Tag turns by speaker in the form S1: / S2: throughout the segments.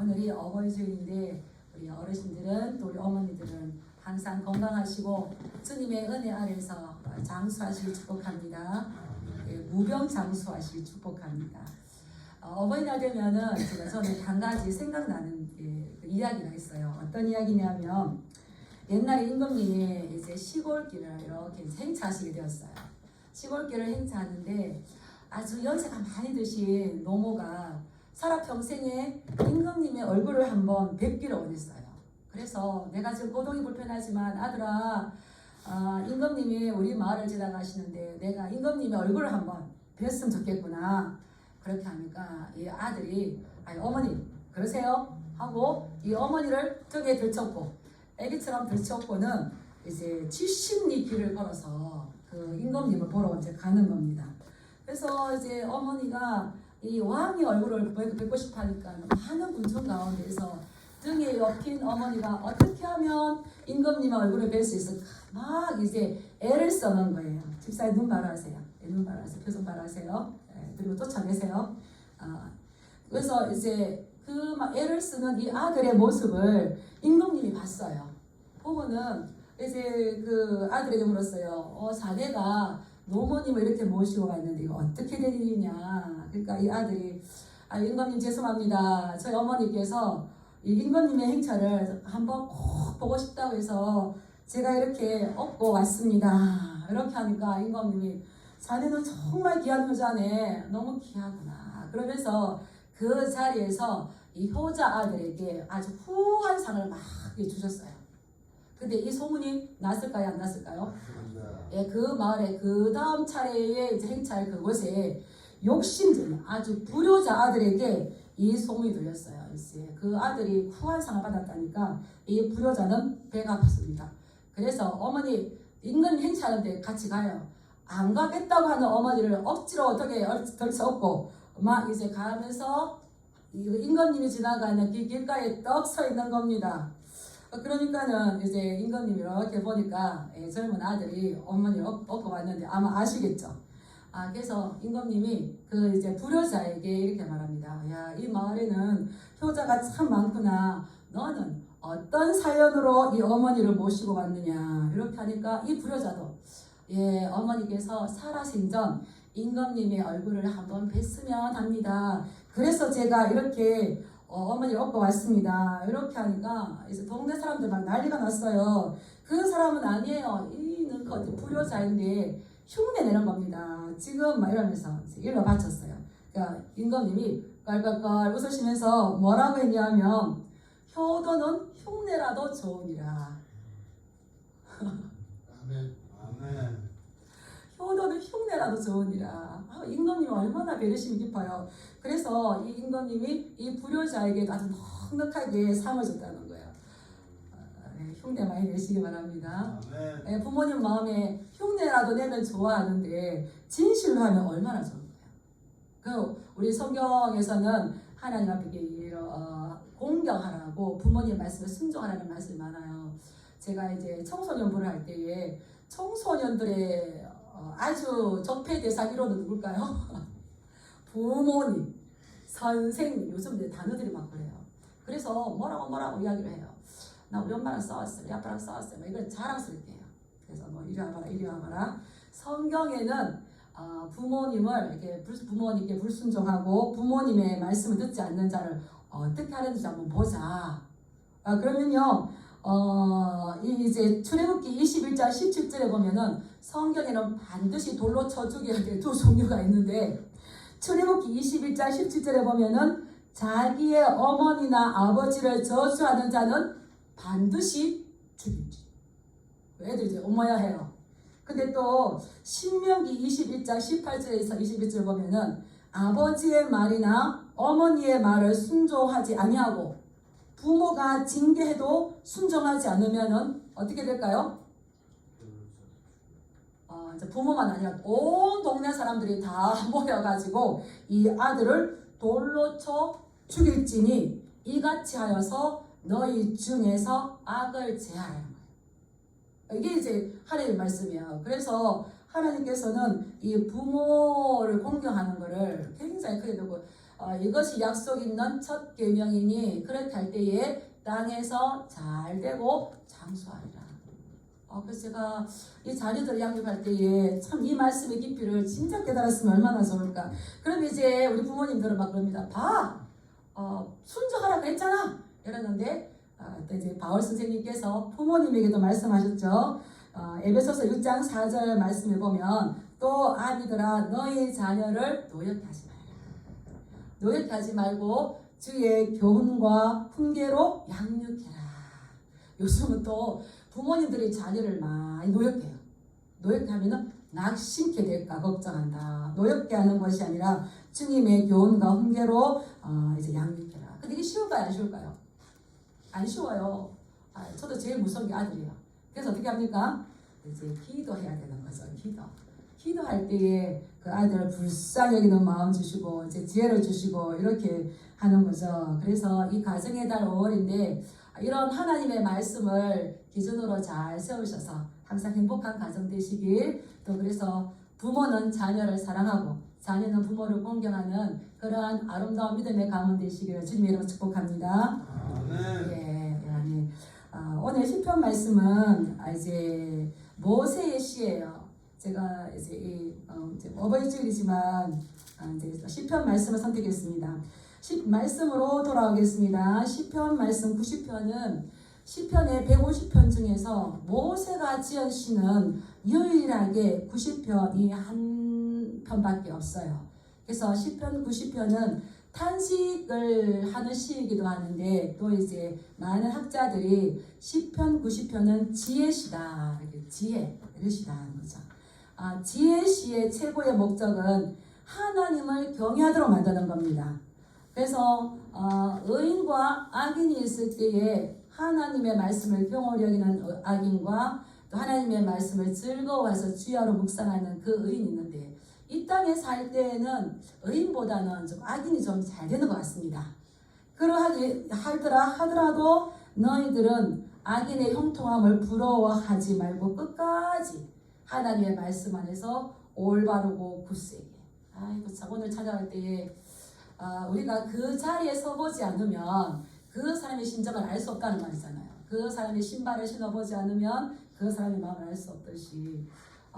S1: 오늘이 어버이 주일인데 우리 어르신들은 또 우리 어머니들은 항상 건강하시고 주님의 은혜 아래서 장수하시길 축복합니다. 무병장수하시길 축복합니다. 어버이날 되면은 저는 한 가지 생각나는 그 이야기가 있어요. 어떤 이야기냐면 옛날에 임금님이 이제 시골길을 이렇게 행차하시게 되었어요. 시골길을 행차하는데 아주 연세가 많이 드신 노모가 살아평생에 임금님의 얼굴을 한번 뵙기를 원했어요. 그래서 내가 지금 고동이 불편하지만 아들아, 임금님이 우리 마을을 지나가시는데 내가 임금님의 얼굴을 한번 뵀으면 좋겠구나. 그렇게 하니까 이 아들이 어머니 그러세요? 하고 이 어머니를 등에 들쳤고 애기처럼 들쳤고는 이제 70리 길을 걸어서 그 임금님을 보러 이제 가는 겁니다. 그래서 이제 어머니가 이 왕의 얼굴을 뵙고 싶어 하니까 많은 군청 가운데서 등에 엎인 어머니가 어떻게 하면 임금님의 얼굴을 뵐 수 있을까 막 이제 애를 써는 거예요. 집사님 눈 바라하세요. 눈 바라하세요. 표정 바라하세요. 그리고 쫓아내세요. 그래서 이제 그 막 애를 쓰는 이 아들의 모습을 임금님이 봤어요. 보고는 이제 그 아들에게 물었어요. 자네가 노모님을 이렇게 모시고 왔는데 이거 어떻게 된 일이냐. 그러니까 이 아들이 임금님 죄송합니다. 저희 어머니께서 이 임금님의 행차를 한번 꼭 보고 싶다고 해서 제가 이렇게 업고 왔습니다. 이렇게 하니까 임금님이 자네는 정말 귀한 효자네. 너무 귀하구나. 그러면서 그 자리에서 이 효자 아들에게 아주 후한 상을 막 주셨어요. 근데 이 소문이 났을까요? 안 났을까요? 예, 그 마을에 그 다음 차례에 이제 행차할 그곳에 욕심쟁이 아주 불효자 아들에게 이 소문이 들렸어요. 이제 그 아들이 후한 상을 받았다니까 이 불효자는 배가 아팠습니다. 그래서 어머니 임금 행차하는데 같이 가요. 안 가겠다고 하는 어머니를 억지로 어떻게 덜쳐업고 막 이제 가면서 임금님이 지나가는 그 길가에 떡 서 있는 겁니다. 그러니까는 이제 임금님이 이렇게 보니까 젊은 아들이 어머니를 업고 왔는데 아마 아시겠죠. 그래서 임금님이 그 이제 불효자에게 이렇게 말합니다. 야, 이 마을에는 효자가 참 많구나. 너는 어떤 사연으로 이 어머니를 모시고 왔느냐. 이렇게 하니까 이 불효자도 어머니께서 살아생전 임금님의 얼굴을 한번 뵀으면 합니다. 그래서 제가 이렇게 어머니를 업고 왔습니다. 이렇게 하니까 이제 동네 사람들 막 난리가 났어요. 그 사람은 아니에요. 이는 어디 불효자인데 흉내 내는 겁니다. 지금 막 이러면서 일러 바쳤어요. 그러니까 임금님이 깔깔깔 웃으시면서 뭐라고 했냐면 효도는 흉내라도 좋으니라.
S2: 아멘. 아멘.
S1: 효도는 흉내라도 좋으니라. 임금님이 얼마나 배려심이 깊어요. 그래서 이 임금님이 이 불효자에게 아주 넉넉하게 상을 줬다는 거예요. 흉내 많이 내시기 바랍니다. 부모님 마음에 흉내라도 내면 좋아하는데 진실로 하면 얼마나 좋은 거예요. 우리 성경에서는 하나님 앞에 공경하라고 부모님 말씀을 순종하라는 말씀이 많아요. 제가 이제 청소년부를 할 때에 청소년들의 아주 적폐 대상 1호는 누굴까요? 부모님, 선생님, 요즘 단어들이 막 그래요. 그래서 뭐라고 이야기를 해요. 나 우리 엄마랑 싸웠어, 우리 아빠랑 싸웠어. 이걸 자랑스럽게 해요. 그래서 이리 와봐라, 이리 와봐라. 성경에는 부모님을 이렇게 부모님께 불순종하고 부모님의 말씀을 듣지 않는 자를 어떻게 하는지 한번 보자. 그러면요. 이제 출애굽기 21장 17절에 보면은 성경에는 반드시 돌로 쳐 죽여야 될 두 종류가 있는데 출애굽기 21장 17절에 보면은 자기의 어머니나 아버지를 저주하는 자는 반드시 죽이지. 애들 이제 엄마야 해요. 근데 또 신명기 21장 18절에서 21절 보면은 아버지의 말이나 어머니의 말을 순종하지 아니하고 부모가 징계해도 순종하지 않으면은 어떻게 될까요? 부모만 아니라 온 동네 사람들이 다 모여가지고 이 아들을 돌로 쳐 죽일지니 이같이 하여서 너희 중에서 악을 제하라는 거예요. 이게 이제 하나님의 말씀이에요. 그래서 하나님께서는 이 부모를 공경하는 것을 굉장히 크게 두고 이것이 약속 있는 첫 계명이니 그렇할 때에 땅에서 잘 되고 장수하리라. 그래서 제가 이 자녀들을 양육할 때에 참 이 말씀의 깊이를 진짜 깨달았으면 얼마나 좋을까. 그럼 이제 우리 부모님들은 막 그럽니다. 순종하라고 했잖아 이러는데 또 이제 바울 선생님께서 부모님에게도 말씀하셨죠. 에베소서 6장 4절 말씀을 보면 또 아비들아 너희 자녀를 노엽게 하지 말라. 노엽게 하지 말고 주의 교훈과 훈계로 양육해라. 요즘은 또 부모님들이 자녀를 많이 노엽게 해요. 노엽게 하면은 낙심케 될까 걱정한다. 노엽게 하는 것이 아니라 주님의 교훈과 훈계로 이제 양육해라. 근데 이게 쉬울까요? 안 쉬울까요? 안 쉬워요. 저도 제일 무서운 게 아들이에요. 그래서 어떻게 합니까? 이제 기도해야 되는 거죠. 기도할 때에 그 아들을 불쌍히 여기는 마음 주시고 이제 지혜를 주시고 이렇게 하는 거죠. 그래서 이 가정의 달 5월인데 이런 하나님의 말씀을 기준으로 잘 세우셔서 항상 행복한 가정 되시길, 또 그래서 부모는 자녀를 사랑하고 자녀는 부모를 공경하는 그러한 아름다운 믿음의 가문 되시기를 주님의 이름으로 축복합니다. 네. 오늘 시편 말씀은 이제 모세의 시예요. 제가 이제 어버이주일이지만 이제 시편 말씀을 선택했습니다. 말씀으로 돌아오겠습니다. 시편 말씀 90편은 시편의 150편 중에서 모세가 지은 시는 유일하게 90편이 한 편밖에 없어요. 그래서 시편 90편은 탄식을 하는 시이기도 하는데 또 이제 많은 학자들이 시편 90편은 지혜시다. 이렇게 지혜를 시다하는 거죠. 지혜시의 최고의 목적은 하나님을 경외하도록 만드는 겁니다. 그래서 의인과 악인이 있을 때에 하나님의 말씀을 경홀히 여기는 악인과 또 하나님의 말씀을 즐거워해서 주야로 묵상하는 그 의인이 있는데 이 땅에 살 때에는 의인보다는 좀 악인이 좀 잘 되는 것 같습니다. 그러하기 하더라도 너희들은 악인의 형통함을 부러워하지 말고 끝까지 하나님의 말씀 안에서 올바르고 굳세게. 참 오늘 찾아갈 때에 우리가 그 자리에 서보지 않으면 그 사람의 심정을 알 수 없다는 말이잖아요. 그 사람의 신발을 신어보지 않으면 그 사람의 마음을 알 수 없듯이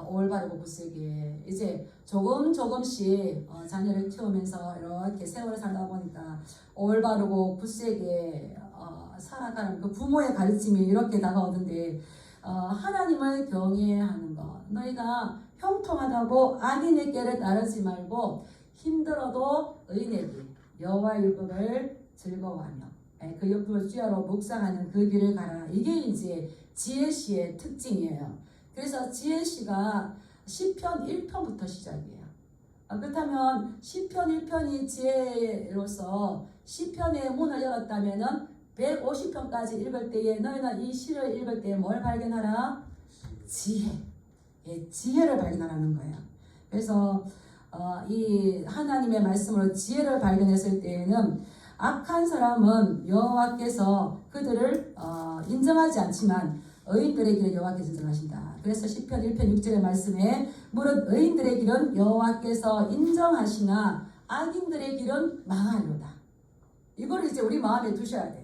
S1: 올바르고 굳세게 이제 조금씩 자녀를 키우면서 이렇게 세월을 살다 보니까 올바르고 굳세게 살아가는 그 부모의 가르침이 이렇게 다가오던데 하나님을 경외하는 것, 너희가 형통하다고 악인의 꾀를 따르지 말고 힘들어도 의인에게 여호와의 율법을 즐거워하며 그 율법을 주야로 묵상하는 그 길을 가라. 이게 이제 지혜시의 특징이에요. 그래서 지혜시가 시편 1편부터 시작이에요. 그렇다면 시편 1편이 지혜로서 시편의 문을 열었다면은 150편까지 읽을 때에 너희는 이 시를 읽을 때에 뭘 발견하라? 지혜. 지혜를 발견하라는 거예요. 그래서 이 하나님의 말씀으로 지혜를 발견했을 때에는 악한 사람은 여호와께서 그들을 인정하지 않지만 의인들의 길을 여호와께서 인정하신다. 그래서 시편 1편 6절의 말씀에 무릇 의인들의 길은 여호와께서 인정하시나 악인들의 길은 망하리로다. 이걸 이제 우리 마음에 두셔야 돼요.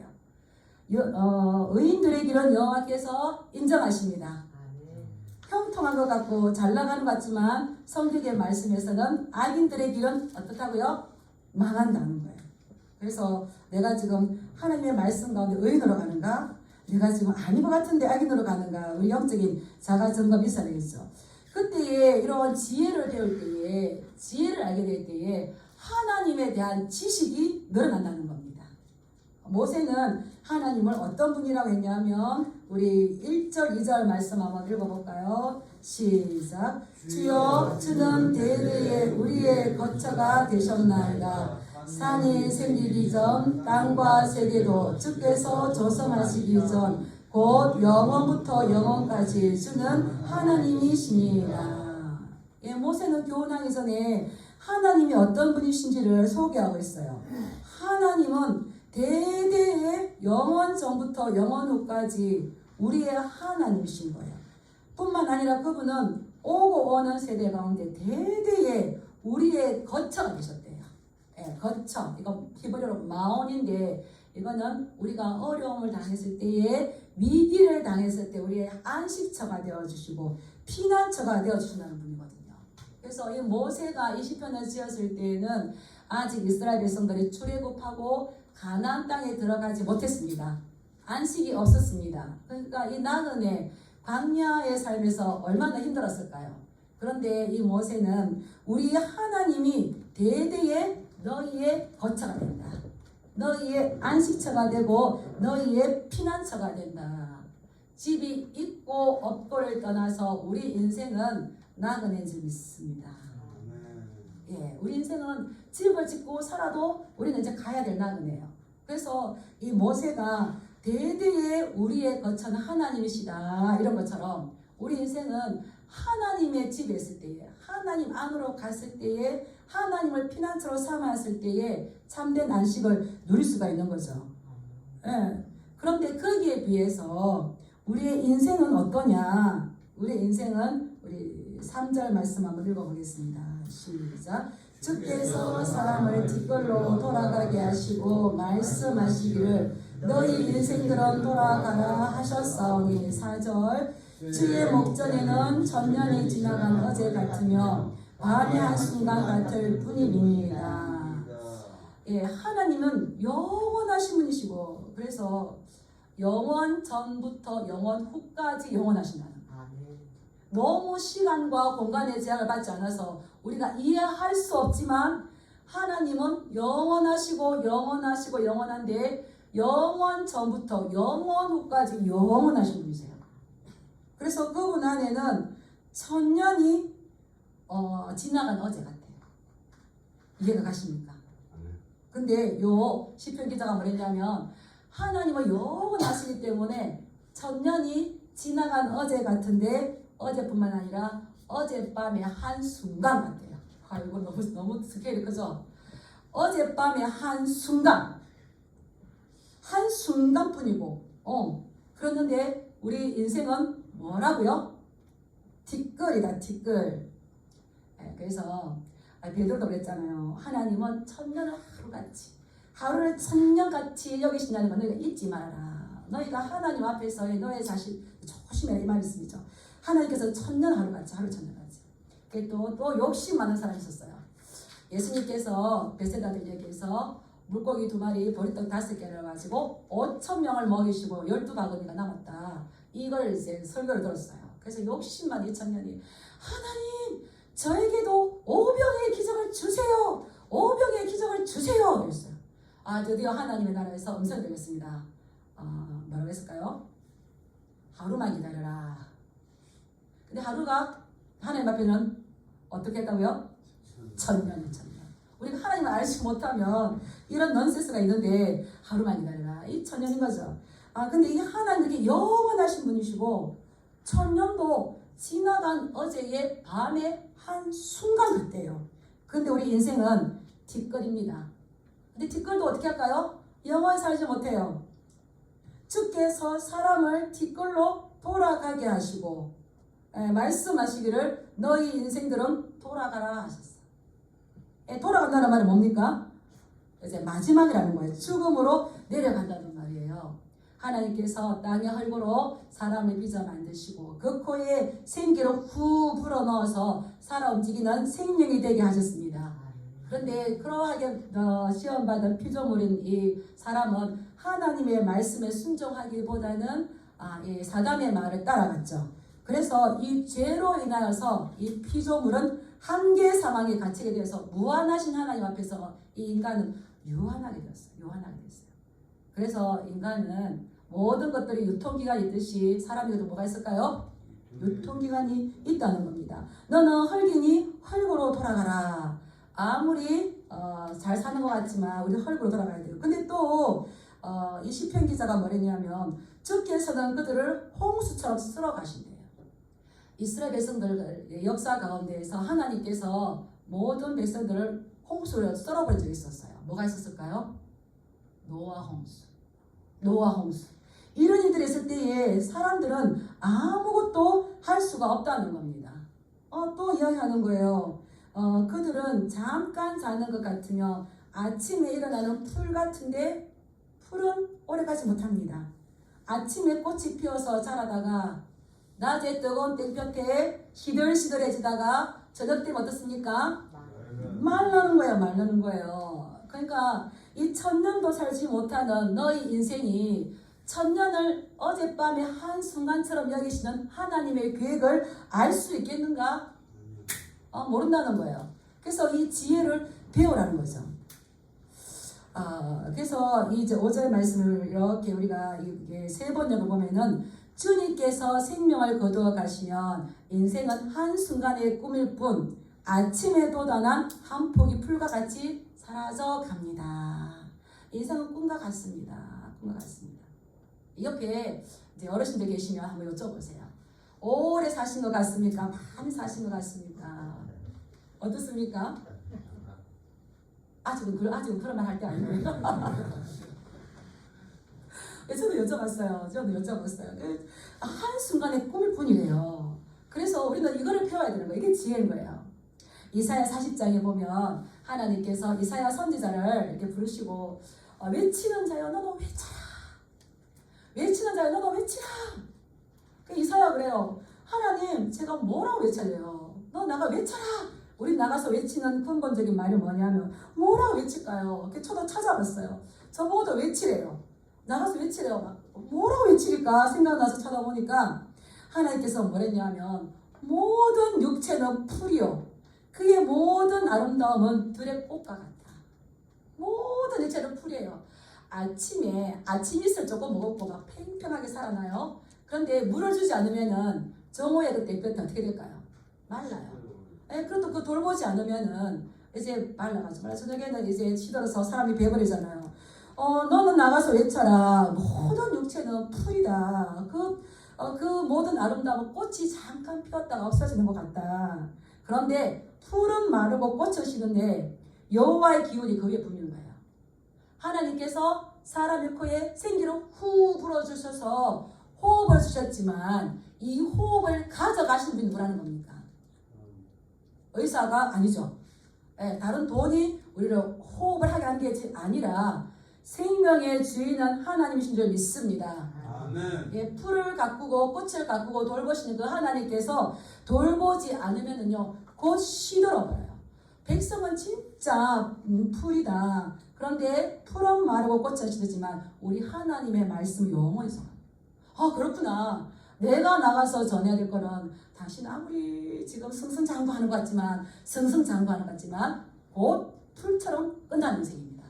S1: 의인들의 길은 여호와께서 인정하십니다. 형통한 것 같고 잘 나가는 것 같지만 성경의 말씀에서는 악인들의 길은 어떻다고요? 망한다는 거예요. 그래서 내가 지금 하나님의 말씀 가운데 의인으로 가는가? 내가 지금 아닌 것 같은데 악인으로 가는가? 우리 영적인 자가 점검이 있어야 되겠죠. 그때에 이런 지혜를 배울 때에 지혜를 알게 될 때에 하나님에 대한 지식이 늘어난다는 겁니다. 모세는 하나님을 어떤 분이라고 했냐면 우리 1절 2절 말씀 한번 읽어볼까요? 시작. 주여 주는 대대에 우리의 거처가 되셨나이다. 산이 생기기 전 땅과 세계도 주께서 조성하시기 전 곧 영원부터 영원까지 주는 하나님이시니라. 모세는 교훈하기 전에 하나님이 어떤 분이신지를 소개하고 있어요. 하나님은 대대의 영원 전부터 영원 후까지 우리의 하나님이신 거예요. 뿐만 아니라 그분은 오고 오는 세대 가운데 대대의 우리의 거처가 되셨대요. 거쳐. 이거 히브리어로 마온인데 이거는 우리가 어려움을 당했을 때에 위기를 당했을 때 우리의 안식처가 되어주시고 피난처가 되어주신다는 분이거든요. 그래서 이 모세가 이 시편을 지었을 때에는 아직 이스라엘 백성들이 출애굽하고 가나안 땅에 들어가지 못했습니다. 안식이 없었습니다. 그러니까 이 나그네 광야의 삶에서 얼마나 힘들었을까요? 그런데 이 모세는 우리 하나님이 대대에 너희의 거처가 된다. 너희의 안식처가 되고 너희의 피난처가 된다. 집이 있고 없고를 떠나서 우리 인생은 나그네인 줄 믿습니다. 우리 인생은 집을 짓고 살아도 우리는 이제 가야 될 나그네예요. 그래서 이 모세가 대대에 우리의 거처는 하나님이시다 이런 것처럼 우리 인생은 하나님의 집에 있을 때에 하나님 안으로 갔을 때에 하나님을 피난처로 삼았을 때에 참된 안식을 누릴 수가 있는 거죠. 그런데 거기에 비해서 우리의 인생은 어떠냐? 우리의 인생은 우리 3절 말씀 한번 읽어보겠습니다. 시작. 주께서 사람을 뒷걸로 돌아가게 하시고 말씀하시기를 너희 인생들은 돌아가라 하셨사오니 4절. 주의 목전에는 전년이 지나간 어제 같으며 밤의 한순간 같을 뿐입니다. 하나님은 영원하신 분이시고 그래서 영원 전부터 영원 후까지 영원하신다는 거예요. 너무 시간과 공간의 제약을 받지 않아서 우리가 이해할 수 없지만 하나님은 영원하시고 영원하시고 영원한데 영원 전부터 영원 후까지 영원하신 분이세요. 그래서 그분 안에는 천년이 지나간 어제 같아요. 이해가 가십니까? 근데 요 시편 기자가 뭐랬냐면 하나님은 영원하시기 때문에 천년이 지나간 어제 같은데 어제뿐만 아니라 어젯밤의 한순간 같아요. 이거 너무 스케일이 크죠? 어젯밤의 한순간뿐이고 그랬는데 우리 인생은 뭐라고요? 티끌이다, 티끌. 그래서 베드로가 그랬잖아요. 하나님은 천년을 하루같이 하루를 천년같이 여기신다는 건 너희가 잊지 말아라. 너희가 하나님 앞에서의 너의 자신 조심해라 이 말씀이죠. 하나님께서 천년 하루같이 하루 천년같이. 또 욕심 많은 사람이 있었어요. 예수님께서 베세다들에게서 물고기 2마리 보리떡 5개를 가지고 5,000명을 먹이시고 12바구니가 남았다. 이걸 이제 설교를 들었어요. 그래서 욕심만 2,000년이 하나님 저에게도 5병의 기적을 주세요. 5병의 기적을 주세요. 그랬어요. 드디어 하나님의 나라에서 음성이 들렸습니다. 뭐라고 했을까요? 하루만 기다려라. 근데 하루가 하나님 앞에는 어떻게 했다고요? 천년이 천년. 우리가 하나님을 알지 못하면 이런 넌센스가 있는데 하루만 기다려라. 이 천년인 거죠. 근데 이 하나님이 영원하신 분이시고 천년도 지나간 어제의 밤의 한 순간 같대요. 근데 우리 인생은 티끌입니다. 근데 티끌도 어떻게 할까요? 영원히 살지 못해요. 주께서 사람을 티끌로 돌아가게 하시고 말씀하시기를 너희 인생들은 돌아가라 하셨어요. 돌아간다는 말은 뭡니까? 이제 마지막이라는 거예요. 죽음으로 내려간다는 말이에요. 하나님께서 땅의 헐고로 사람을 빚어 만드시고 그 코에 생기를 후 불어넣어서 살아 움직이는 생명이 되게 하셨습니다. 그런데 그러하게 시험받은 피조물인 이 사람은 하나님의 말씀에 순종하기보다는 이 사단의 말을 따라갔죠. 그래서 이 죄로 인하여서 이 피조물은 한계 상황에 갇히게 되어서 무한하신 하나님 앞에서 이 인간은 유한하게 되었어요. 그래서 인간은 모든 것들이 유통기간이 있듯이 사람에게도 뭐가 있을까요? 유통기간이 있다는 겁니다. 너는 헐기니 헐고로 돌아가라. 아무리 잘 사는 것 같지만 우리 헐고로 돌아가야 돼요. 근데 또 이 시편 기자가 뭐랬냐면 주께서는 그들을 홍수처럼 쓸어 가신대요. 이스라엘 백성들 역사 가운데에서 하나님께서 모든 백성들을 홍수로 썰어버린 적이 있었어요. 뭐가 있었을까요? 노아 홍수. 이런 일들이 있을 때에 사람들은 아무것도 할 수가 없다는 겁니다. 또 이야기하는 거예요. 그들은 잠깐 자는 것 같으며 아침에 일어나는 풀 같은데 풀은 오래가지 못합니다. 아침에 꽃이 피어서 자라다가 낮에 뜨거운 땡볕에 시들시들해지다가 저녁 때면 어떻습니까? 말라는 거예요. 그러니까 이 천년도 살지 못하는 너희 인생이 천년을 어젯밤의 한순간처럼 여기시는 하나님의 계획을 알 수 있겠는가? 모른다는 거예요. 그래서 이 지혜를 배우라는 거죠. 그래서 이제 5절 말씀을 이렇게 우리가 이게 3번 읽어보면은 주님께서 생명을 거두어 가시면 인생은 한순간의 꿈일 뿐 아침에 돋아난 한 폭의 풀과 같이 사라져 갑니다. 인생은 꿈과 같습니다. 꿈과 같습니다. 옆에 이제 어르신들 계시면 한번 여쭤보세요. 오래 사신 것 같습니까? 많이 사신 것 같습니까? 어떻습니까? 아직은 그런 말 할 때 아니에요. 저도 여쭤봤어요. 한순간에 꿈일 뿐이래요. 그래서 우리는 이거를 배워야 되는 거예요. 이게 지혜인 거예요. 이사야 40장에 보면 하나님께서 이사야 선지자를 이렇게 부르시고 외치는 자여 너도 외쳐라. 외치는 자여 너도 외치라. 이사야 그래요. 하나님 제가 뭐라고 외쳐요? 너 나가 외쳐라. 우리 나가서 외치는 근본적인 말이 뭐냐면 뭐라고 외칠까요? 저도 찾아봤어요. 저보고도 외치래요. 나가서 외치래요. 뭐라고 외칠까 생각나서 찾아보니까 하나님께서 뭐랬냐면 모든 육체는 풀이요. 그의 모든 아름다움은 들의 꽃과 같다. 모든 육체는 풀이에요. 아침에 아침 이슬 조금 먹었고 막 팽팽하게 살아나요. 그런데 물을 주지 않으면은 정오에 그때 볕이 어떻게 될까요? 말라요. 그래도 그 돌보지 않으면은 이제 말라가지고 저녁에는 이제 시들어서 사람이 배버리잖아요. 너는 나가서 외쳐라. 모든 육체는 풀이다. 그 모든 아름다운 꽃이 잠깐 피었다가 없어지는 것 같다. 그런데 풀은 마르고 꽃은 시는데 여호와의 기운이 그 위에 부는 거예요. 하나님께서 사람의 코에 생기를 후 불어주셔서 호흡을 주셨지만 이 호흡을 가져가신 분이 누구라는 겁니까? 의사가 아니죠. 다른 돈이 우리를 호흡을 하게 한 게 아니라 생명의 주인은 하나님이신 줄 믿습니다.
S2: 아멘.
S1: 풀을 가꾸고 꽃을 가꾸고 돌보시는 그 하나님께서 돌보지 않으면은요 곧 시들어버려요. 백성은 진짜 풀이다. 그런데 풀은 마르고 꽃은 시들지만 우리 하나님의 말씀은 영원히 살아요. 그렇구나. 내가 나가서 전해야 될 거는 당신 아무리 지금 승승장구하는 것 같지만 곧 풀처럼 끝나는 인생입니다.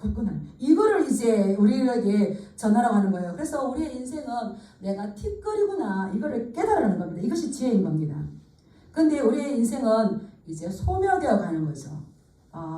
S1: 곧 끝나는. 이거를 이제 우리에게 전하라고 하는 거예요. 그래서 우리의 인생은 내가 틱거리구나 이거를 깨달으라는 겁니다. 이것이 지혜인 겁니다. 근데 우리의 인생은 이제 소멸되어 가는 거죠.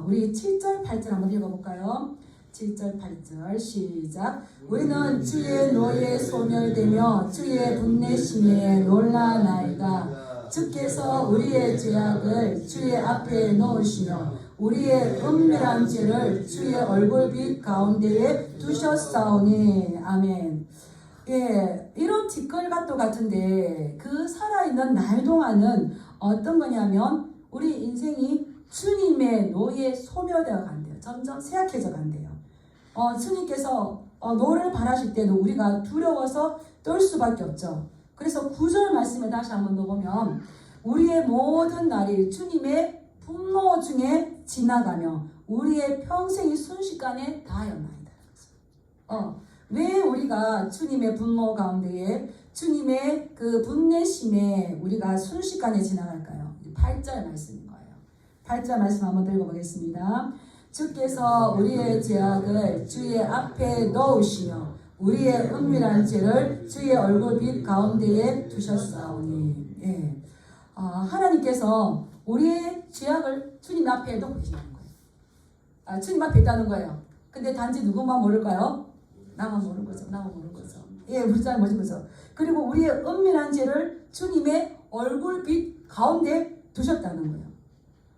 S1: 우리 7절 8절 한번 읽어볼까요? 7절 8절 시작. 우리는 주의 노예에 소멸되며 주의 분내심에 놀라나이다. 주께서 우리의 죄악을 주의 앞에 놓으시며 우리의 은밀한 죄를 주의 얼굴빛 가운데에 두셨사오니. 아멘. 이런 뒷걸갓도 같은데 그 살아있는 날 동안은 어떤 거냐면 우리 인생이 주님의 노예에 소멸되어 간대요. 점점 쇠약해져 간대요. 주님께서 노를 바라실 때는 우리가 두려워서 떨 수밖에 없죠. 그래서 9절 말씀에 다시 한번 넣어보면 우리의 모든 날이 주님의 분노 중에 지나가며 우리의 평생이 순식간에 다하였나이다. 왜 우리가 주님의 분노 가운데에 주님의 그 분내심에 우리가 순식간에 지나갈까요? 8절 말씀인 거예요. 8절 말씀 한번 읽어보겠습니다. 주께서 우리의 죄악을 주의 앞에 넣으시며 우리의 은밀한 죄를 주의 얼굴빛 가운데에 두셨사오니. 하나님께서 우리의 죄악을 주님 앞에 놓고 계시는 거예요. 주님 앞에 있다는 거예요. 근데 단지 누구만 모를까요? 나만 모르는 거죠. 우리 잘 모르는 거죠. 그리고 우리의 은밀한 죄를 주님의 얼굴빛 가운데 두셨다는 거예요.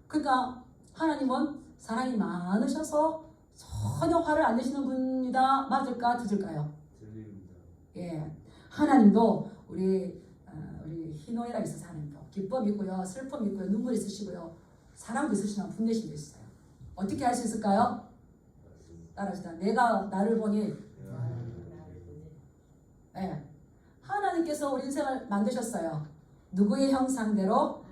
S1: 그러니까 하나님은 사랑이 많으셔서 전혀 화를 안 내시는 분이다. 맞을까? 틀릴까요? 하나님도 우리 희노애락 있어서 하나님도 기쁨이 있고요, 슬픔이 있고요, 눈물이 있으시고요, 사랑도 있으시나 분내심도 있어요. 어떻게 할 수 있을까요? 따라합시다. 내가 나를 보니. 네. 하나님께서 우리 인생을 만드셨어요. 누구의 형상대로?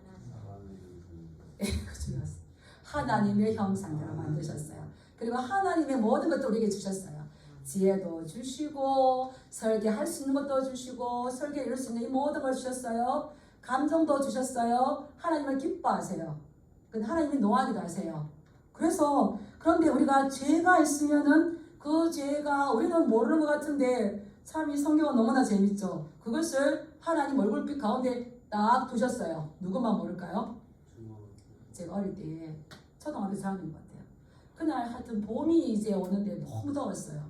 S1: 하나님의 형상대로 만드셨어요. 그리고 하나님의 모든 것도 우리에게 주셨어요. 지혜도 주시고 설계할 수 있는 것도 주시고 설계 이룰 수 있는 이 모든 걸 주셨어요. 감정도 주셨어요. 하나님을 기뻐하세요. 근데 하나님이 노하기도 하세요. 그래서 그런데 우리가 죄가 있으면은 그 죄가 우리는 모르는 것 같은데 참 이 성경은 너무나 재밌죠. 그것을 하나님 얼굴빛 가운데 딱 두셨어요. 누구만 모를까요? 제가 어릴 때 초등학교 4학년 것 같아요. 그날 하여튼 봄이 이제 오는데 너무 더웠어요.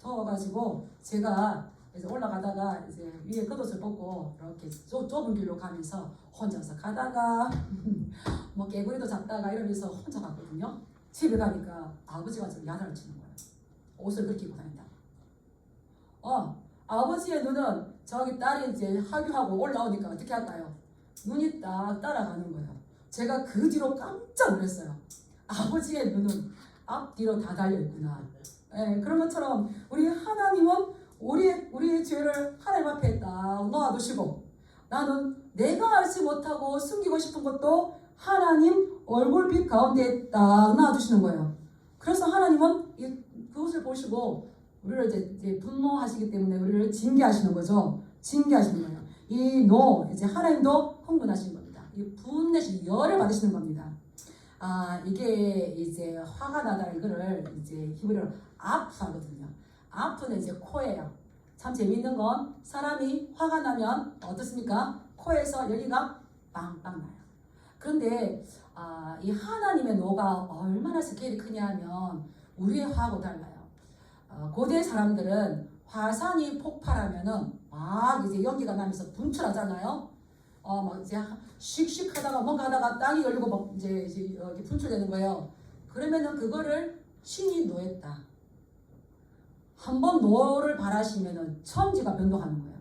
S1: 더워가지고 제가 이제 올라가다가 이제 위에 겉옷을 벗고 이렇게 좁은 길로 가면서 혼자서 가다가 뭐 개구리도 잡다가 이러면서 혼자 갔거든요. 집에 가니까 아버지가 저 야단을 치는 거예요. 옷을 그렇게 입고 다닌다. 아버지의 눈은 저기 딸이 이제 하교하고 올라오니까 어떻게 할까요? 눈이 딱 따라가는 거예요. 제가 그 뒤로 깜짝 놀랐어요. 아버지의 눈은 앞뒤로 다 달려있구나. 예, 그런 것처럼 우리 하나님은 우리의 죄를 하나님 앞에 딱 놓아두시고 나는 내가 알지 못하고 숨기고 싶은 것도 하나님 얼굴빛 가운데 딱 놔두시는 거예요. 그래서 하나님은 그것을 보시고 우리를 이제 분노하시기 때문에 우리를 징계하시는 거죠. 징계하시는 거예요. 이제 하나님도 흥분하신 겁니다. 이 분내시 열을 받으시는 겁니다. 이게 이제 화가 나다 이거를 이제 히브리어로 아프하거든요. 아프는 이제 코예요. 참 재미있는 건 사람이 화가 나면 어떻습니까? 코에서 열기가 빵빵 나요. 그런데 이 하나님의 노가 얼마나 스케일이 크냐면 우리의 화하고 달라요. 고대 사람들은 화산이 폭발하면은 막 이제 연기가 나면서 분출하잖아요. 막 이제 씩씩 하다가 뭔가 하다가 땅이 열리고 막 이제 이렇게 분출되는 거예요. 그러면은 그거를 신이 노했다. 한번 노를 바라시면은 천지가 변동하는 거예요.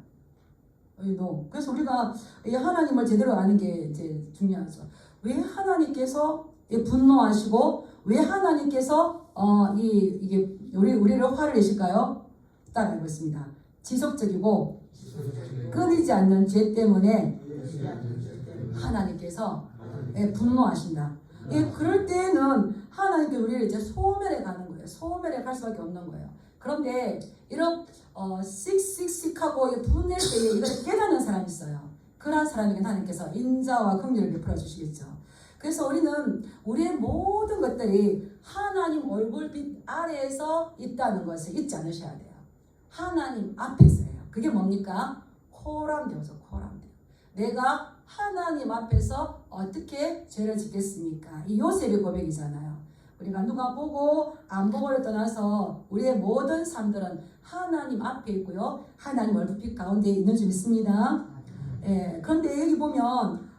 S1: 노. 그래서 우리가 이 하나님을 제대로 아는 게 이제 중요하죠. 왜 하나님께서 분노하시고 왜 하나님께서 이게 우리를 화를 내실까요? 따라하고 있습니다. 지속적이고 끊이지 않는 죄 때문에 하나님께서 분노하신다. 그럴 때는 하나님께 우리를 이제 소멸해 가는 거예요. 소멸해 갈 수밖에 없는 거예요. 그런데 이런 씩씩씩하고 분낼 때에 이걸 깨닫는 사람이 있어요. 그러한 사람에게 하나님께서 인자와 긍휼을 베풀어 주시겠죠. 그래서 우리는 우리의 모든 것들이 하나님 얼굴빛 아래에서 있다는 것을 잊지 않으셔야 돼요. 하나님 앞에 있어요. 그게 뭡니까? 코람되어서 코람되어. 내가 하나님 앞에서 어떻게 죄를 짓겠습니까? 이 요셉의 고백이잖아요. 우리가 누가 보고 안 보고를 떠나서 우리의 모든 삶들은 하나님 앞에 있고요. 하나님 얼굴빛 가운데 있는 줄 믿습니다. 그런데 여기 보면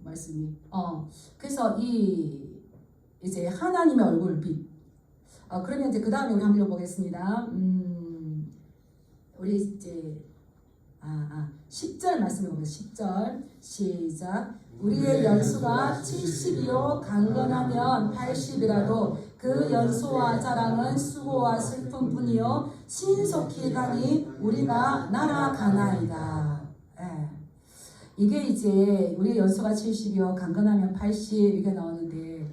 S1: 말씀이 그래서 이제 하나님의 얼굴빛. 그러면 이제 그 다음에 우리 한번 읽어보겠습니다. 우리 이제 10절 말씀 읽어보겠습니다. 10절 시작. 우리의 연수가 70이요 강건하면 80이라도 그 연소와 자랑은 수고와 슬픔뿐이요 신속히 가니 우리가 날아가나이다. 이게 이제 우리의 연소가 70이요 강건하면 80 이게 나오는데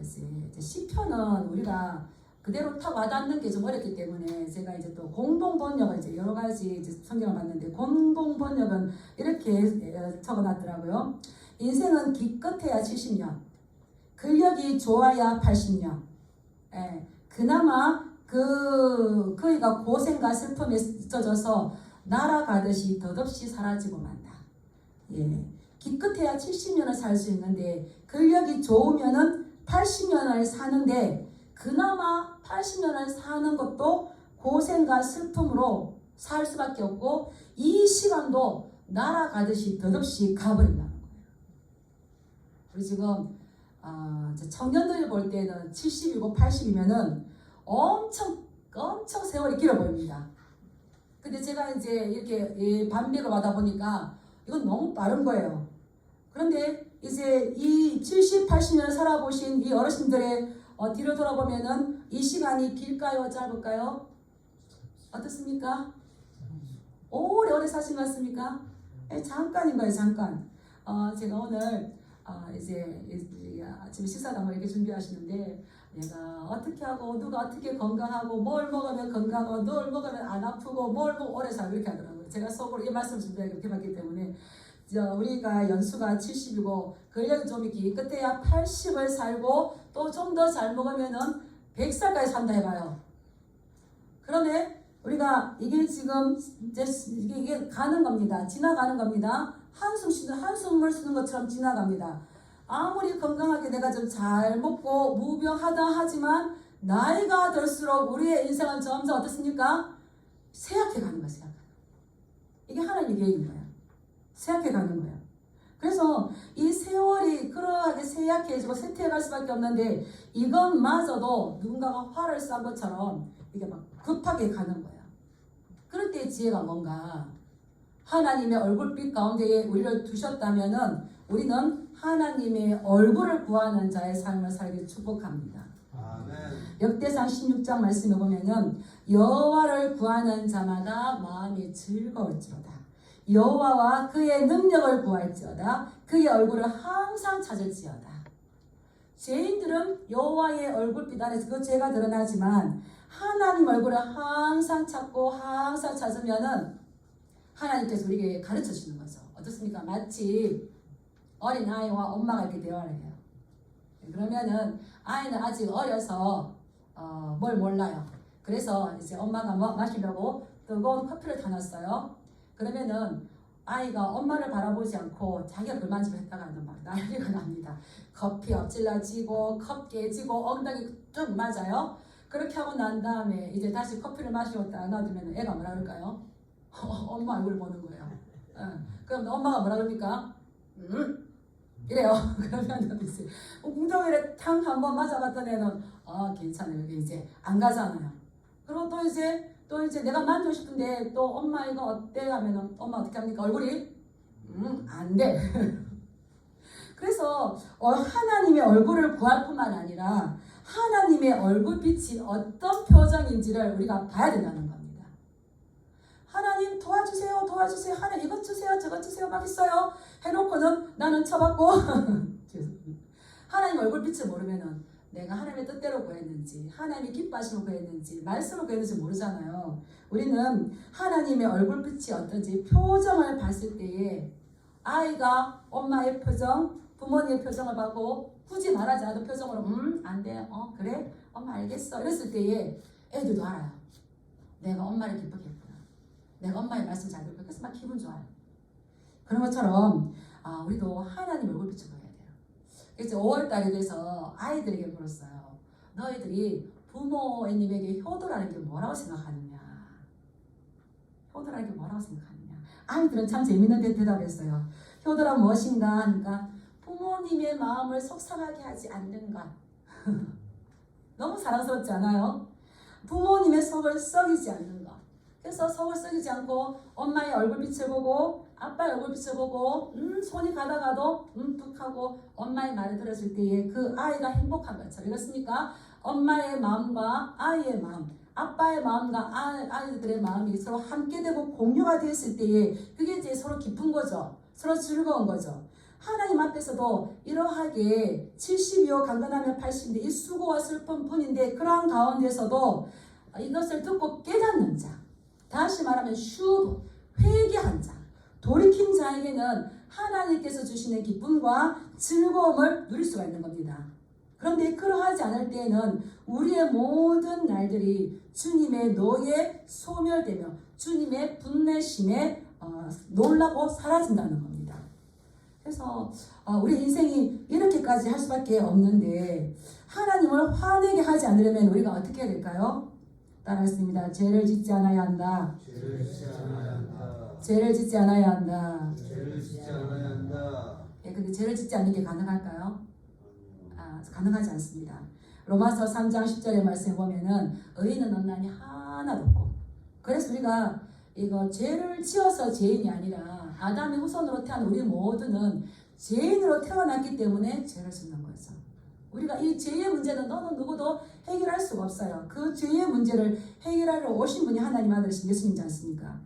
S1: 이제 시편은 우리가 그대로 탁 와닿는 게 좀 어렵기 때문에 제가 이제 또 공동 번역을 이제 여러 가지 이제 성경을 봤는데 공동 번역은 이렇게 적어놨더라고요. 인생은 기껏해야 70년, 근력이 좋아야 80년. 그나마 그이가 고생과 슬픔에 젖어서 날아가듯이 덧없이 사라지고 만다. 기껏해야 70년을 살 수 있는데 근력이 좋으면은 80년을 사는데 그나마 80년을 사는 것도 고생과 슬픔으로 살 수밖에 없고 이 시간도 날아가듯이 덧없이 가버린다는 거예요. 우리 지금 청년들이 볼 때는 70이고 80이면은 엄청 세월이 길어 보입니다. 근데 제가 이제 이렇게 반백을 받아 보니까 이건 너무 빠른 거예요. 그런데 이제 이 70, 80년 살아보신 이 어르신들의 뒤로 돌아보면은 이 시간이 길까요? 짧을까요? 어떻습니까? 오래오래 사신 것 같습니까? 잠깐인 거예요, 잠깐. 제가 오늘 이제 아침 식사당을 이렇게 준비하시는데 내가 어떻게 하고 누가 어떻게 건강하고 뭘 먹으면 건강하고 뭘 먹으면 안 아프고 뭘 먹으면 오래 살고 이렇게 하더라고요. 제가 속으로 이 말씀 준비하기 이렇게 봤기 때문에 우리가 연수가 70이고 근력이 좀 있기 끝에야 80을 살고 또 좀 더 잘 먹으면은 100살까지 산다 해봐요. 그러네 우리가 이게 지금 이제 이게 가는 겁니다. 지나가는 겁니다. 한숨을 쉬는 것처럼 지나갑니다. 아무리 건강하게 내가 좀 잘 먹고 무병하다 하지만 나이가 들수록 우리의 인생은 점점 어떻습니까? 쇠약해 가는 거야. 쇠약해. 이게 하나님의 계획인 거야. 쇠약해 가는 거야. 그래서 이 세월이 그러하게 쇠약해지고 쇠퇴해갈 수밖에 없는데 이것마저도 누군가가 화를 싼 것처럼 이게 막 급하게 가는 거야. 그럴 때 지혜가 뭔가 하나님의 얼굴빛 가운데에 우리를 두셨다면은 우리는 하나님의 얼굴을 구하는 자의 삶을 살기 축복합니다.
S2: 아멘.
S1: 역대상 16장 말씀에 보면은 여호와를 구하는 자마다 마음이 즐거울지로다. 여호와와 그의 능력을 구할지어다. 그의 얼굴을 항상 찾을지어다. 죄인들은 여호와의 얼굴빛 안에서 그 죄가 드러나지만 하나님 얼굴을 항상 찾고 항상 찾으면은 하나님께서 우리에게 가르쳐 주는 거죠. 어떻습니까? 마치 어린 아이와 엄마가 이렇게 대화를 해요. 그러면은 아이는 아직 어려서 뭘 몰라요. 그래서 이제 엄마가 마시려고 뜨거운 커피를 타놨어요. 그러면은 아이가 엄마를 바라보지 않고 자기가 그만 좀 했다가는 막 난리가 납니다. 커피 엎질러지고 컵 깨지고 엉덩이 쭉 맞아요. 그렇게 하고 난 다음에 이제 다시 커피를 마시고 놔두면 애가 뭐라 그럴까요? 엄마 얼굴 보는 거예요. 그럼 엄마가 뭐라 그럽니까? 이래요. 그러면 이제 웅덩이를 탕 한번 맞아봤던 애는 괜찮아요. 여기 이제 안 가잖아요. 그리고 또 이제 내가 만지고 싶은데 또 엄마 이거 어때? 하면은 엄마 어떻게 합니까? 얼굴이 안 돼. 그래서 하나님의 얼굴을 구할 뿐만 아니라 하나님의 얼굴빛이 어떤 표정인지를 우리가 봐야 된다는 겁니다. 하나님 도와주세요. 하나님 이것 주세요. 저것 주세요. 막 있어요. 해놓고는 나는 쳐받고 하나님 얼굴빛을 모르면은 내가 하나님의 뜻대로 구했는지 하나님이 기뻐하시는 구했는지 말씀을 구했는지 모르잖아요. 우리는 하나님의 얼굴빛이 어떤지 표정을 봤을 때에 아이가 엄마의 표정, 부모님의 표정을 받고 굳이 말하지 않아도 표정으로 안 돼. 그래? 엄마 알겠어. 이랬을 때에 애들도 알아요. 내가 엄마를 기쁘게 했구나. 내가 엄마의 말씀 잘 듣고 그래서 막 기분 좋아요. 그런 것처럼 우리도 하나님 얼굴빛을 보여야 돼요. 이제 5월달이 돼서 아이들에게 물었어요. 너희들이 부모님에게 효도라는 게 뭐라고 생각하느냐? 효도라는 게 뭐라고 생각하느냐? 아이들은 참 재밌는 대답했어요. 효도란 무엇인가 하니까 부모님의 마음을 속상하게 하지 않는 것. 너무 사랑스럽지 않아요? 부모님의 속을 썩이지 않는 것. 그래서 속을 썩이지 않고 엄마의 얼굴빛을 보고 아빠의 얼굴빛을 보고 손이 가다가도 뚝 하고 엄마의 말을 들었을 때에 그 아이가 행복한 것처럼 이렇습니까? 엄마의 마음과 아이의 마음, 아빠의 마음과 아이들의 마음이 서로 함께 되고 공유가 되었을 때에 그게 이제 서로 기쁜 거죠. 서로 즐거운 거죠. 하나님 앞에서도 이러하게 70이요 강건하면 80인데 이 수고와 슬픔뿐인데 그러한 가운데서도 이것을 듣고 깨닫는 자, 다시 말하면 슈브, 회개한 자, 돌이킨 자에게는 하나님께서 주시는 기쁨과 즐거움을 누릴 수가 있는 겁니다. 그런데 그러하지 않을 때에는 우리의 모든 날들이 주님의 노에 소멸되며 주님의 분내심에 놀라고 사라진다는 겁니다. 그래서 우리 인생이 이렇게까지 할 수밖에 없는데 하나님을 화내게 하지 않으려면 우리가 어떻게 해야 될까요? 따라하겠습니다. 죄를 짓지 않아야 한다.
S2: 죄를 짓지 않아야 한다.
S1: 죄를 짓지 않아야 한다.
S2: 죄를 짓지 않아야 한다.
S1: 근데 죄를 짓지 않는 게 가능할까요? 가능하지 않습니다. 로마서 3장 10절의 말씀에 보면은 의인은 없나니 하나도 없고 그래서 우리가 이거 죄를 지어서 죄인이 아니라 아담의 후손으로 태어난 우리 모두는 죄인으로 태어났기 때문에 죄를 짓는 거죠. 우리가 이 죄의 문제는 너는 누구도 해결할 수가 없어요. 그 죄의 문제를 해결하러 오신 분이 하나님 아들이신 예수님이지 않습니까?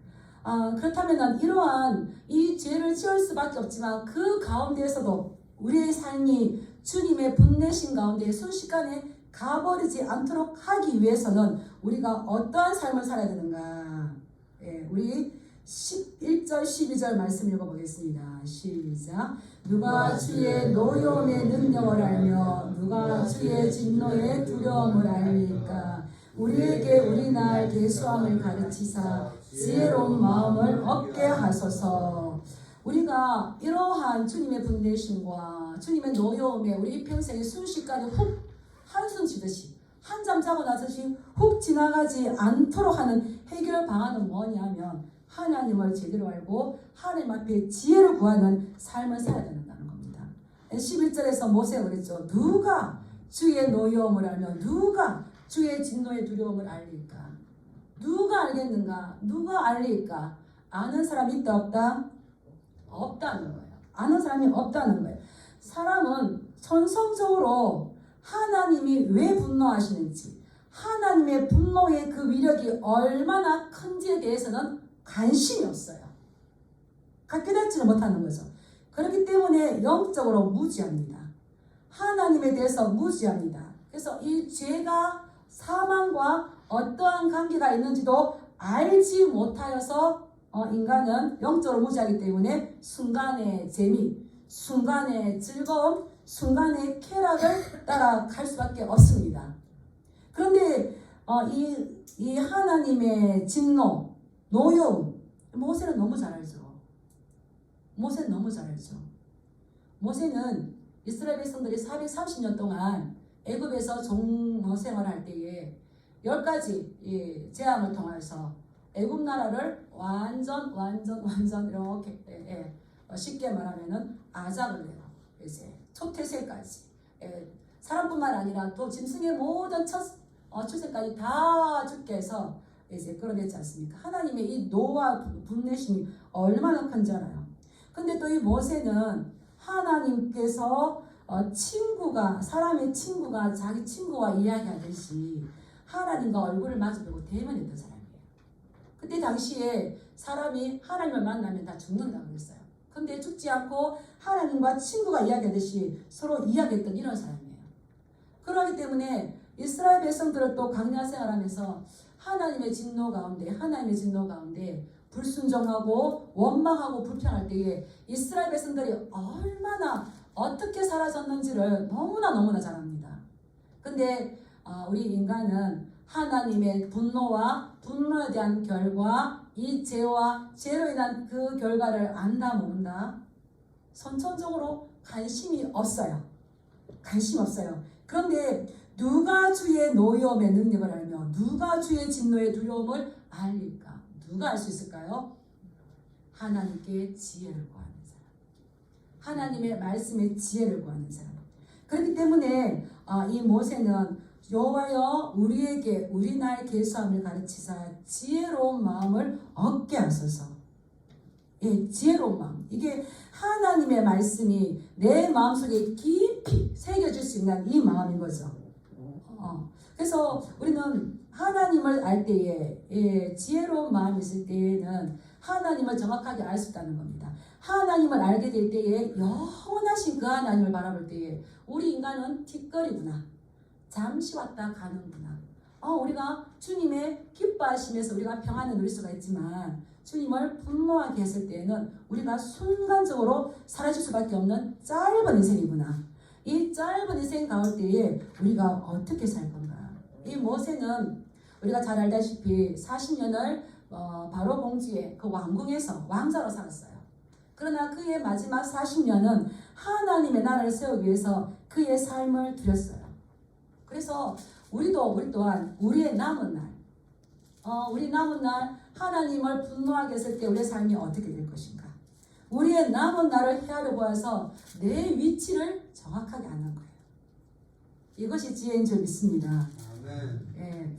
S1: 그렇다면 이러한 이 죄를 지을 수밖에 없지만 그 가운데에서도 우리의 삶이 주님의 분내신 가운데 순식간에 가버리지 않도록 하기 위해서는 우리가 어떠한 삶을 살아야 되는가? 예, 우리 1절 12절 말씀 읽어보겠습니다. 시작. 누가 주의 노여움의 능력을 알며 누가 주의 진노의 두려움을 알리까? 우리에게 우리 날 계수함을 가르치사 지혜로운 마음을 얻게 하소서. 우리가 이러한 주님의 분내심과 주님의 노여움에 우리 평생에 순식간에 훅 한숨 쉬듯이 한잠 자고 나서시 훅 지나가지 않도록 하는 해결 방안은 뭐냐면 하나님을 제대로 알고 하나님 앞에 지혜를 구하는 삶을 살아야 된다는 겁니다. 11절에서 모세가 그랬죠. 누가 주의 노여움을 알며 누가 주의 진노의 두려움을 알릴까? 누가 알겠는가? 누가 알릴까? 아는 사람이 있다 없다? 없다는 거예요. 아는 사람이 없다는 거예요. 사람은 천성적으로 하나님이 왜 분노하시는지, 하나님의 분노의 그 위력이 얼마나 큰지에 대해서는 관심이 없어요. 깨닫지를 못하는 거죠. 그렇기 때문에 영적으로 무지합니다. 하나님에 대해서 무지합니다. 그래서 이 죄가 사망과 어떠한 관계가 있는지도 알지 못하여서 인간은 영적으로 무지하기 때문에 순간의 재미, 순간의 즐거움, 순간의 쾌락을 따라갈 수밖에 없습니다. 그런데 이 하나님의 진노, 노여움, 모세는 너무 잘 알죠. 모세는 너무 잘 알죠. 모세는 이스라엘 백성들이 430년 동안 애굽에서 종로 생활할 때에 10가지 재앙을 통해서 애굽 나라를 완전 이렇게 쉽게 말하면은 아작을 내요. 이제 초태세까지 사람뿐만 아니라 또 짐승의 모든 출생까지 다 죽게 해서 이제 끌어냈지 않습니까? 하나님의 이 노와 분내심이 얼마나 큰지 알아요. 근데 또 이 모세는 하나님께서 사람의 친구가 자기 친구와 이야기하듯이 하나님과 얼굴을 마주보고 대면했던 사람이에요. 그때 당시에 사람이 하나님을 만나면 다 죽는다고 그랬어요. 근데 죽지 않고 하나님과 친구가 이야기하듯이 서로 이야기했던 이런 사람이에요. 그러기 때문에 이스라엘 백성들을 또 광야 생활하면서 하나님의 진노 가운데 불순종하고 원망하고 불평할 때에 이스라엘 백성들이 얼마나 어떻게 사라졌는지를 너무나 잘 압니다. 근데 우리 인간은 하나님의 분노에 대한 결과, 이 죄와 죄로 인한 그 결과를 안다 모른다. 선천적으로 관심이 없어요. 그런데 누가 주의 노여움의 능력을 알며 누가 주의 진노의 두려움을 알릴까? 누가 알 수 있을까요? 하나님께 지혜를 구하는 사람. 하나님의 말씀에 지혜를 구하는 사람. 그렇기 때문에 이 모세는 여호와여 우리에게 우리 나의 계수함을 가르치사 지혜로운 마음을 얻게 하소서. 지혜로운 마음. 이게 하나님의 말씀이 내 마음속에 깊이 새겨질 수 있는 이 마음인 거죠. 그래서 우리는 하나님을 알 때에 지혜로운 마음이 있을 때에는 하나님을 정확하게 알 수 있다는 겁니다. 하나님을 알게 될 때에 영원하신 그 하나님을 바라볼 때에 우리 인간은 틱거리구나. 잠시 왔다 가는구나. 우리가 주님의 기뻐하심에서 우리가 평안을 누릴 수가 있지만 주님을 분노하게 했을 때에는 우리가 순간적으로 사라질 수밖에 없는 짧은 인생이구나. 이 짧은 인생 가운데에 우리가 어떻게 살 건가? 이 모세는 우리가 잘 알다시피 40년을 바로 공주의 그 왕궁에서 왕자로 살았어요. 그러나 그의 마지막 40년은 하나님의 나라를 세우기 위해서 그의 삶을 드렸어요. 그래서 우리 또한 우리의 남은 날 하나님을 분노하게 했을 때 우리의 삶이 어떻게 될 것인가? 우리의 남은 날을 헤아려 보아서 내 위치를 정확하게 아는 거예요. 이것이 지혜인 줄 믿습니다.
S2: 아멘.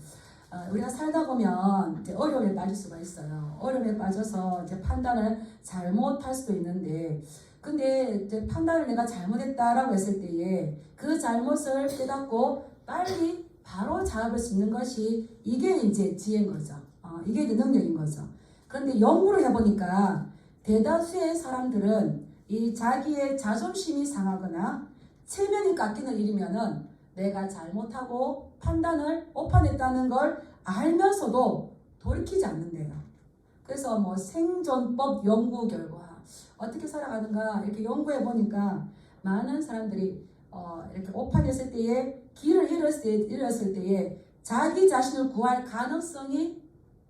S1: 우리가 살다 보면 이제 어려움에 빠질 수가 있어요. 어려움에 빠져서 이제 판단을 잘못할 수도 있는데, 근데 이제 판단을 내가 잘못했다라고 했을 때에 그 잘못을 깨닫고 빨리 바로 잡을 수 있는 것이 이게 이제 지혜인 거죠. 이게 이제 능력인 거죠. 그런데 연구를 해보니까 대다수의 사람들은 이 자기의 자존심이 상하거나 체면이 깎이는 일이면은 내가 잘못하고 판단을 오판했다는 걸 알면서도 돌이키지 않는데요. 그래서 뭐 생존법 연구 결과 어떻게 살아가는가 이렇게 연구해 보니까 많은 사람들이 이렇게 오판했을 때에 길을 잃었을 때에 자기 자신을 구할 가능성이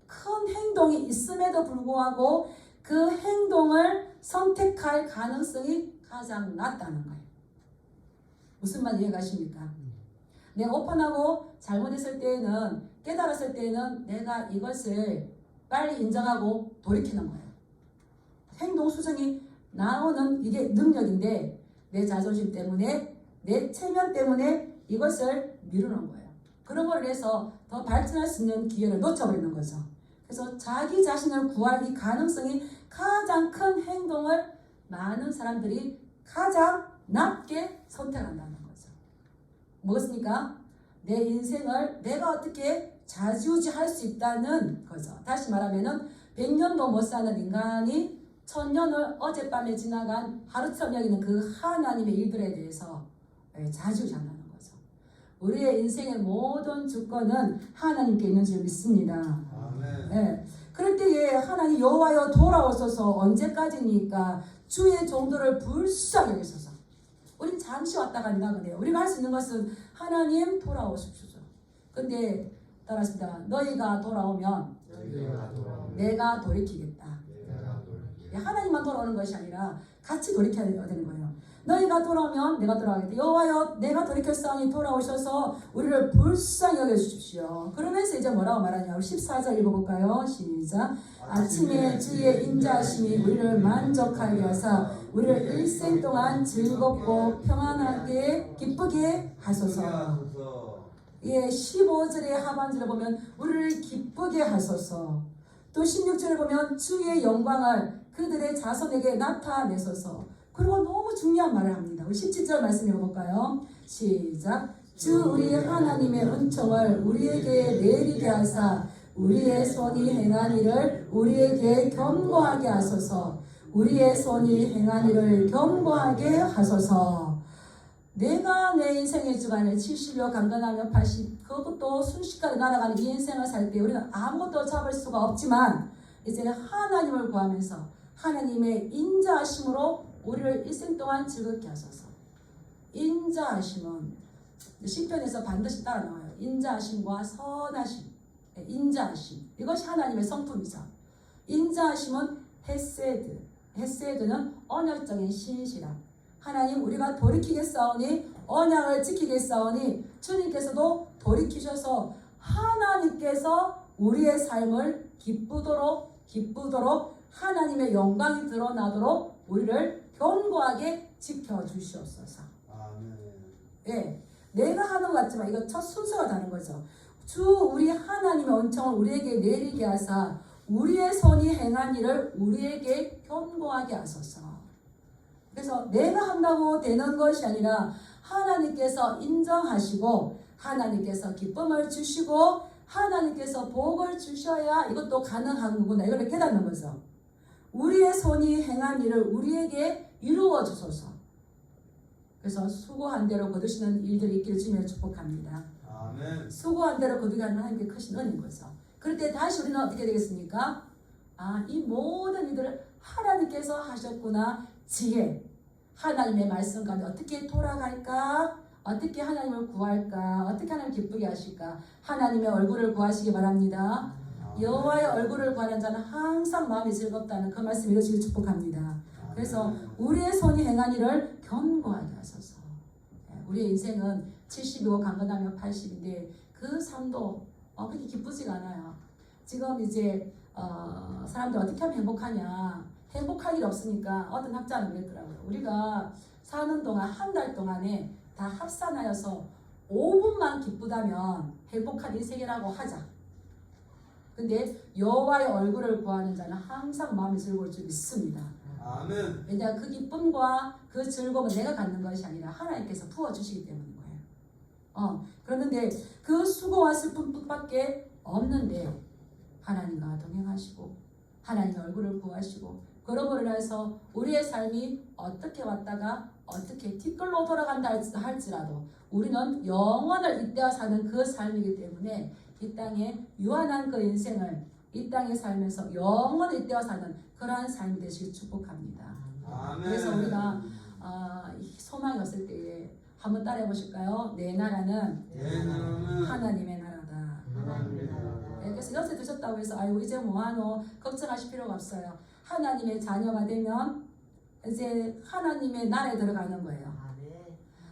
S1: 큰 행동이 있음에도 불구하고 그 행동을 선택할 가능성이 가장 낮다는 거예요. 무슨 말 이해가십니까? 내가 오판하고 잘못했을 때에는 깨달았을 때에는 내가 이것을 빨리 인정하고 돌이키는 거예요. 행동 수정이 나오는 이게 능력인데 내 자존심 때문에 내 체면 때문에 이것을 미루는 거예요. 그런 걸 위해서 더 발전할 수 있는 기회를 놓쳐버리는 거죠. 그래서 자기 자신을 구할 이 가능성이 가장 큰 행동을 많은 사람들이 가장 낮게 선택한다는 거죠. 뭐겠습니까? 내 인생을 내가 어떻게 좌지우지할 수 있다는 거죠. 다시 말하면은 100년도 못 사는 인간이 1000년을 어젯밤에 지나간 하루처럼 여기는 그 하나님의 일들에 대해서 좌지우지한다는 거죠. 우리의 인생의 모든 주권은 하나님께 있는 줄 믿습니다.
S2: 아멘.
S1: 네. 그럴 때에 하나님 여호와여 돌아오소서 언제까지니까 주의 정도를 불쌍히 여기소서. 우린 잠시 왔다 간다 그래요. 우리가 할 수 있는 것은 하나님 돌아오십시오. 근데 따라합니다. 너희가 돌아오면 내가 돌이키겠다. 하나님만 돌아오는 것이 아니라 같이 돌이켜야 되는 거예요. 너희가 돌아오면 내가 돌아오겠다. 여호와여 내가 돌이켰사오니 돌아오셔서 우리를 불쌍히 여겨주십시오. 그러면서 이제 뭐라고 말하냐. 우리 14절 읽어볼까요? 시작. 아침에 주의 인자하심이 우리를 만족하게 하사 우리를 일생 동안 즐겁고 평안하게 기쁘게 하소서. 예, 15절의 하반절에 보면 우리를 기쁘게 하소서. 또 16절에 보면 주의 영광을 그들의 자손에게 나타내소서. 그리고 너무 중요한 말을 합니다. 우리 17절 말씀 읽어볼까요? 시작. 주 우리 하나님의 은총을 우리에게 내리게 하사 우리의 손이 행한 일을 우리에게 견고하게 하소서. 우리의 손이 행한 일을 견고하게 하소서. 내가 내 인생의 주간을 70여 강건하며 80 그것도 순식간에 날아가는 이 인생을 살 때 우리는 아무것도 잡을 수가 없지만 이제는 하나님을 구하면서 하나님의 인자하심으로 우리를 일생 동안 즐겁게 하소서. 인자하심은 시편에서 반드시 따라 나와요. 인자하심과 선하심, 인자하심 이것이 하나님의 성품이죠. 인자하심은 헤세드, 헤세드는 언약적인 신실함. 하나님 우리가 돌이키겠사오니 언약을 지키겠사오니 주님께서도 돌이키셔서 하나님께서 우리의 삶을 기쁘도록 하나님의 영광이 드러나도록 우리를 견고하게 지켜주시옵소서.
S2: 아멘.
S1: 예, 내가 하는 것 같지만 이거 첫 순서가 다른 거죠. 주 우리 하나님의 은총을 우리에게 내리게 하사 우리의 손이 행한 일을 우리에게 견고하게 하소서. 그래서 내가 한다고 되는 것이 아니라 하나님께서 인정하시고 하나님께서 기쁨을 주시고 하나님께서 복을 주셔야 이것도 가능하구나 이걸 깨닫는 거죠. 우리의 손이 행한 일을 우리에게 이루어 주소서. 그래서 수고한 대로 거두시는 일들이 있기를 주님을 축복합니다.
S2: 아멘.
S1: 수고한 대로 거두게 하는 하나님께 크신 은인 거죠. 그럴 때 다시 우리는 어떻게 되겠습니까? 이 모든 일들을 하나님께서 하셨구나. 지혜. 하나님의 말씀 가운데 어떻게 돌아갈까? 어떻게 하나님을 구할까? 어떻게 하나님을 기쁘게 하실까? 하나님의 얼굴을 구하시기 바랍니다. 여호와의 얼굴을 구하는 자는 항상 마음이 즐겁다는 그 말씀 이루시길 축복합니다. 그래서 우리의 손이 행한 일을 견고하게 하소서. 우리의 인생은 70이고 강건하며 80인데 그 삶도 그렇게 기쁘지가 않아요. 지금 이제 사람들 어떻게 하면 행복하냐? 행복할 일 없으니까 어떤 학자는 그랬더라고요. 우리가 사는 동안 한 달 동안에 다 합산하여서 5분만 기쁘다면 행복한 인생이라고 하자. 근데 여호와의 얼굴을 구하는 자는 항상 마음이 즐거울 줄 믿습니다.
S2: 아멘.
S1: 왜냐 그 기쁨과 그 즐거움은 내가 갖는 것이 아니라 하나님께서 부어주시기 때문인 거예요. 그런데 그 수고와 슬픔밖에 없는데 하나님과 동행하시고 하나님의 얼굴을 구하시고 그러므로 인해서 우리의 삶이 어떻게 왔다가 어떻게 뒷걸로 돌아간다 할지라도 우리는 영원을 잇대어 사는 그 삶이기 때문에 이 땅에 유한한 그 인생을 이 땅에 살면서 영원을 잇대어 사는 그러한 삶이 되시길 축복합니다.
S2: 아멘.
S1: 그래서 우리가 소망이 없을 때에 한번 따라해 보실까요? 내 나라는
S2: 내 나라는
S1: 하나님의 나라다.
S2: 하나님의 나라다.
S1: 그래서 연세 드셨다고 해서 아이고 이제 뭐하노 걱정하실 필요가 없어요. 하나님의 자녀가 되면 이제 하나님의 나라에 들어가는 거예요.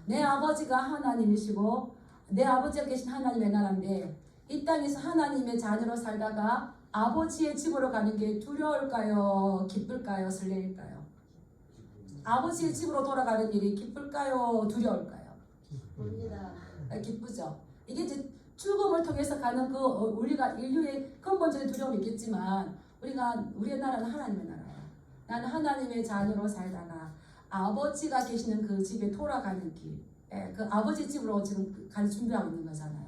S1: 내 아버지가 하나님이시고 내 아버지가 계신 하나님의 나라인데 이 땅에서 하나님의 자녀로 살다가 아버지의 집으로 가는 게 두려울까요? 기쁠까요? 설레일까요? 아버지의 집으로 돌아가는 일이 기쁠까요? 두려울까요? 기쁘죠. 이게 이제 죽음을 통해서 가는 그 우리가 인류의 근본적인 두려움이 있겠지만 우리의 나라는 하나님의 나라예요. 나는 하나님의 자녀로 살다가 아버지가 계시는 그 집에 돌아가는 길, 그 아버지 집으로 지금 갈 준비하고 있는 거잖아요.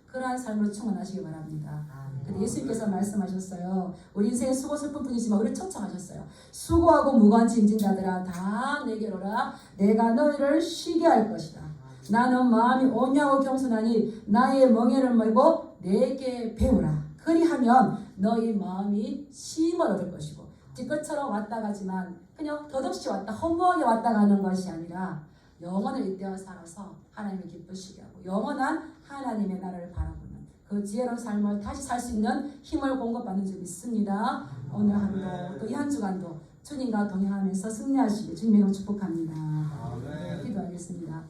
S1: 그러한 삶으로 충만하시기 바랍니다. 근데 예수님께서 말씀하셨어요. 우리 인생의 수고 슬픔뿐이지만 우리를 초청하셨어요. 수고하고 무거운 짐진 자들아 다 내게로 오라. 내가 너희를 쉬게 할 것이다. 나는 마음이 온유하고 겸손하니 나의 멍에를 메고 내게 배우라. 그리하면 너희 마음이 쉼을 얻을 것이고 뒤끝처럼 왔다 가지만 그냥 덧없이 왔다 허무하게 왔다 가는 것이 아니라 영원을 잇대어 살아서 하나님을 기쁘시게 하고 영원한 하나님의 나라를 바라보는 그 지혜로운 삶을 다시 살 수 있는 힘을 공급받는 줄 믿습니다. 오늘 하루도 또 이 한 주간도 주님과 동행하면서 승리하시길 주님의 이름으로 축복합니다.
S2: 아멘.
S1: 기도하겠습니다.